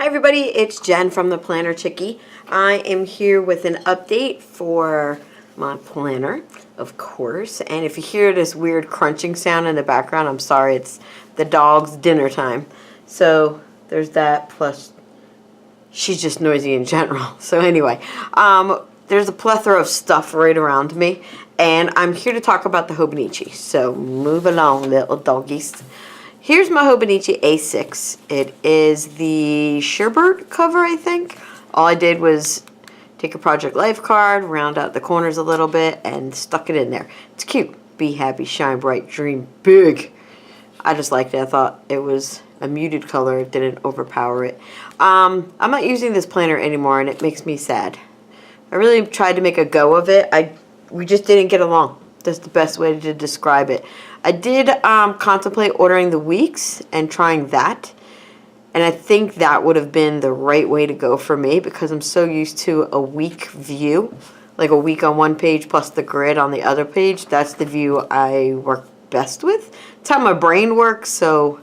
Hi everybody, it's Jen from the Planner Chickie. I am here with an update for my planner, of course. And if you hear this weird crunching sound in the background, I'm sorry, it's the dog's dinner time. So there's that, plus she's just noisy in general. So anyway, there's a plethora of stuff right around me, and I'm here to talk about the Hobonichi. So move along, little doggies. Here's my Hobonichi A6. It is the Sherbert cover, I think. All I did was take a Project Life card, round out the corners a little bit, and stuck it in there. It's cute. Be happy, shine bright, dream big. I just liked it. I thought it was a muted color. It didn't overpower it. I'm not using this planner anymore, and it makes me sad. I really tried to make a go of it. We just didn't get along. That's the best way to describe it. I did contemplate ordering the weeks and trying that. And I think that would have been the right way to go for me because I'm so used to a week view. Like a week on one page plus the grid on the other page. That's the view I work best with. It's how my brain works, so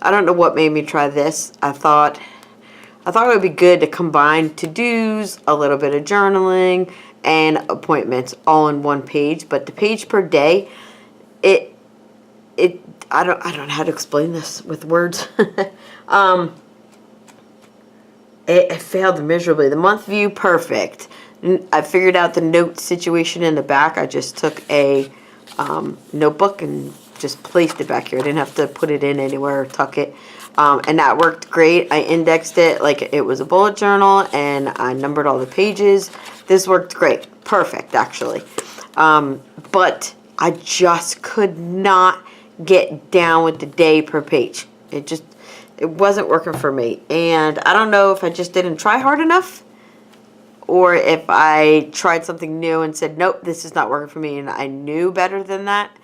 I don't know what made me try this. I thought it would be good to combine to-dos, a little bit of journaling, and appointments all in one page. But the page per day, I don't know how to explain this with words. It failed miserably. The month view, perfect. I figured out the note situation in the back. I just took a notebook and just placed it back here. I didn't have to put it in anywhere or tuck it. And that worked great. I indexed it like it was a bullet journal, and I numbered all the pages. This worked great. Perfect, actually. But I just could not get down with the day per page. It wasn't working for me. And I don't know if I just didn't try hard enough, or if I tried something new and said, nope, this is not working for me, and I knew better than that.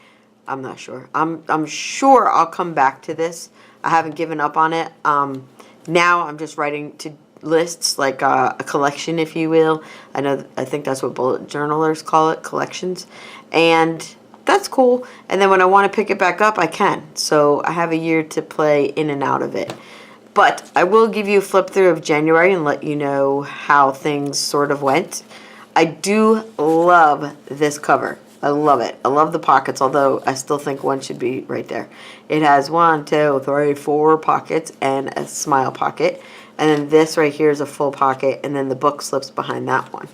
I'm not sure. I'm sure I'll come back to this. I haven't given up on it. Now I'm just writing to lists, like a collection, if you will. I think that's what bullet journalers call it, collections. And that's cool. And then when I want to pick it back up, I can. So I have a year to play in and out of it. But I will give you a flip through of January and let you know how things sort of went. I do love this cover. I love it. I love the pockets, although I still think one should be right there. It has 1, 2, 3, 4 pockets and a smile pocket. And then this right here is a full pocket, and then the book slips behind that one.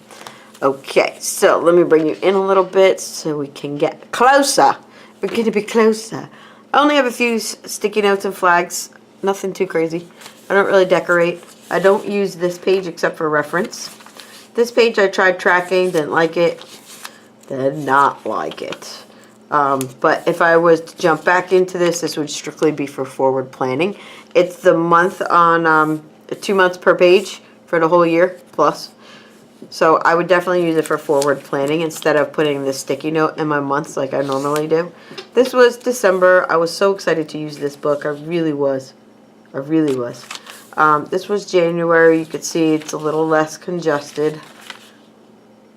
Okay, so let me bring you in a little bit so we can get closer. We're going to be closer. I only have a few sticky notes and flags. Nothing too crazy. I don't really decorate. I don't use this page except for reference. This page I tried tracking, didn't like it. Did not like it. But if I was to jump back into this, this would strictly be for forward planning. It's the month on 2 months per page for the whole year plus. So I would definitely use it for forward planning instead of putting this sticky note in my months like I normally do. This was December. I was so excited to use this book. I really was. I really was. This was January. You could see it's a little less congested.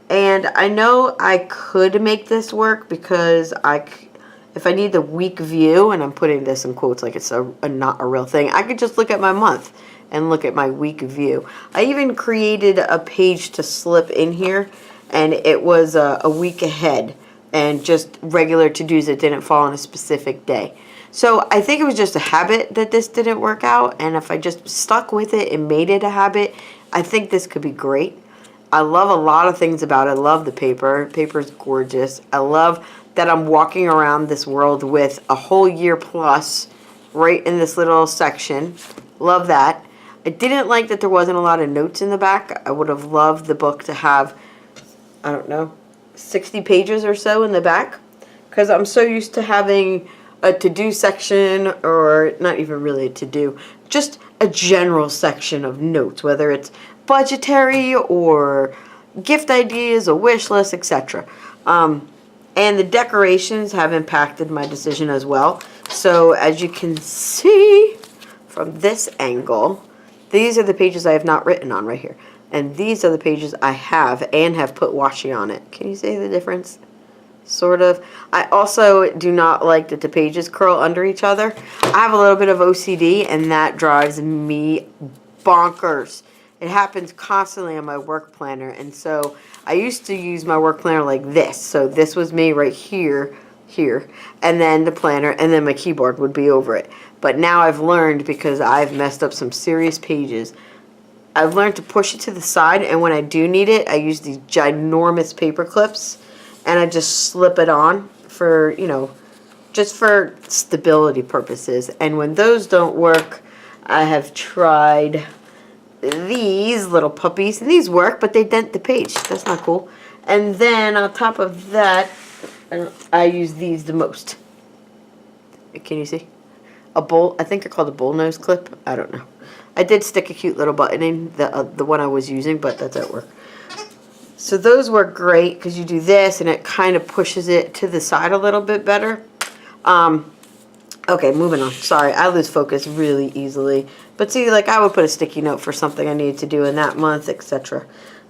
And I know I could make this work because if I need the week view, and I'm putting this in quotes like it's not a real thing, I could just look at my month and look at my week view. I even created a page to slip in here, and it was a week ahead and just regular to-dos that didn't fall on a specific day. So I think it was just a habit that this didn't work out, and if I just stuck with it and made it a habit, I think this could be great. I love a lot of things about it. I love the paper. Paper's gorgeous. I love that I'm walking around this world with a whole year plus right in this little section. Love that. I didn't like that there wasn't a lot of notes in the back. I would have loved the book to have, I don't know, 60 pages or so in the back, because I'm so used to having a to-do section, or not even really a to-do, just a general section of notes, whether it's budgetary or gift ideas, a wish list, etc. And the decorations have impacted my decision as well. So as you can see from this angle, these are the pages I have not written on right here. And these are the pages I have and have put washi on it. Can you see the difference? Sort of. I also do not like that the pages curl under each other. I have a little bit of OCD, and that drives me bonkers. It happens constantly on my work planner. And so I used to use my work planner like this. So this was me right here, and then the planner, and then my keyboard would be over it. But now I've learned, because I've messed up some serious pages, I've learned to push it to the side, and when I do need it, I use these ginormous paper clips, and I just slip it on for, you know, just for stability purposes. And when those don't work, I have tried these little puppies, and these work, but they dent the page. That's not cool. And then on top of that, I use these the most. Can you see? A bowl, I think they're called a bullnose clip. I don't know. I did stick a cute little button in the one I was using, but that's at work. So those work great because you do this and it kind of pushes it to the side a little bit better. Okay, moving on. Sorry, I lose focus really easily. But see, like I would put a sticky note for something I needed to do in that month, etc.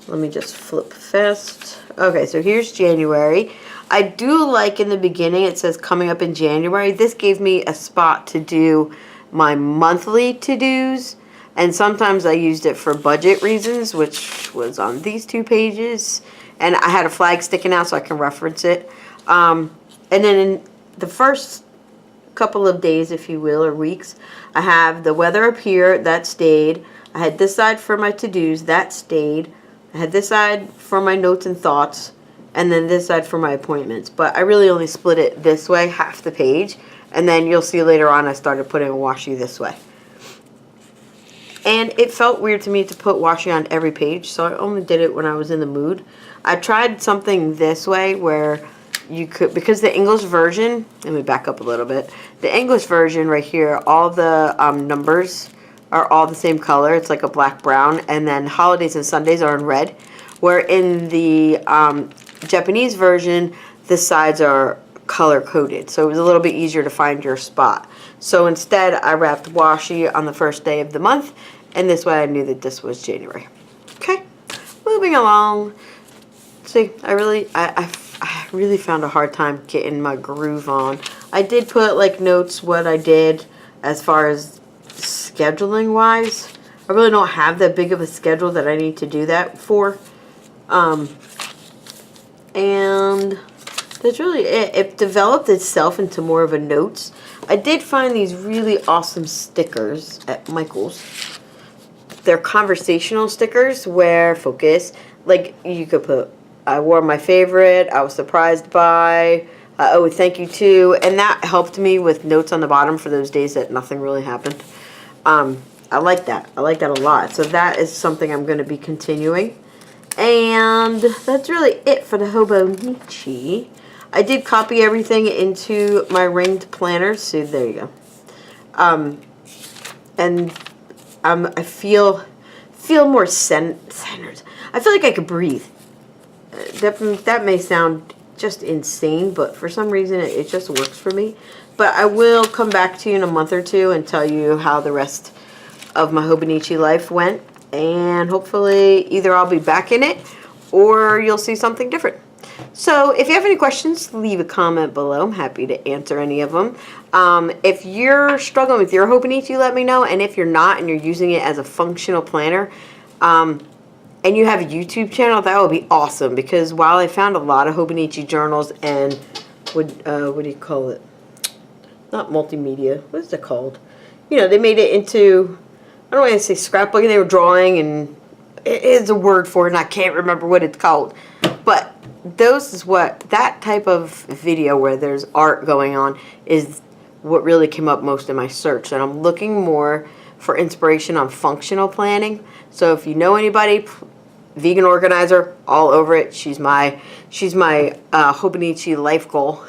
Let me just flip fast. Okay, so here's January. I do like in the beginning it says coming up in January. This gave me a spot to do my monthly to-dos. And sometimes I used it for budget reasons, which was on these 2 pages. And I had a flag sticking out so I can reference it. And then in the first couple of days, if you will, or weeks, I have the weather up here, that stayed. I had this side for my to-dos, that stayed. I had this side for my notes and thoughts, and then this side for my appointments. But I really only split it this way, half the page. And then you'll see later on I started putting a washi this way. And it felt weird to me to put washi on every page, so I only did it when I was in the mood. I tried something this way where you could, because the English version, let me back up a little bit. The English version right here, all the numbers are all the same color. It's like a black brown, and then holidays and Sundays are in red. Where in the Japanese version, the sides are color coded, so it was a little bit easier to find your spot. So instead, I wrapped washi on the first day of the month, and this way I knew that this was January. Okay, moving along. See, I really found a hard time getting my groove on. I did put like notes what I did as far as scheduling wise. I really don't have that big of a schedule that I need to do that for. And that's really it. It developed itself into more of a notes. I did find these really awesome stickers at Michael's. They're conversational stickers where focus, like you could put, I wore my favorite, I was surprised by, oh, thank you too. And that helped me with notes on the bottom for those days that nothing really happened. I like that. I like that a lot. So that is something I'm going to be continuing. And that's really it for the Hobonichi. I did copy everything into my ringed planner, so there you go. And I feel more centered. I feel like I could breathe. That may sound just insane, but for some reason it just works for me. But I will come back to you in a month or two and tell you how the rest of my Hobonichi life went. And hopefully either I'll be back in it or you'll see something different. So if you have any questions, leave a comment below. I'm happy to answer any of them. If you're struggling with your Hobonichi, let me know. And if you're not and you're using it as a functional planner, and you have a YouTube channel, that would be awesome. Because while I found a lot of Hobonichi journals and, what do you call it? Not multimedia. What is it called? You know, they made it into, I don't want to say scrapbooking, they were drawing, and it is a word for it, and I can't remember what it's called. But those is what, that type of video where there's art going on is what really came up most in my search. And I'm looking more for inspiration on functional planning. So if you know anybody, vegan organizer, all over it. She's my Hobonichi life goal.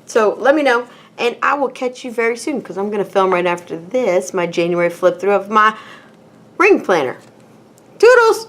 So let me know. And I will catch you very soon because I'm going to film right after this my January flip through of my ring planner. Toodles!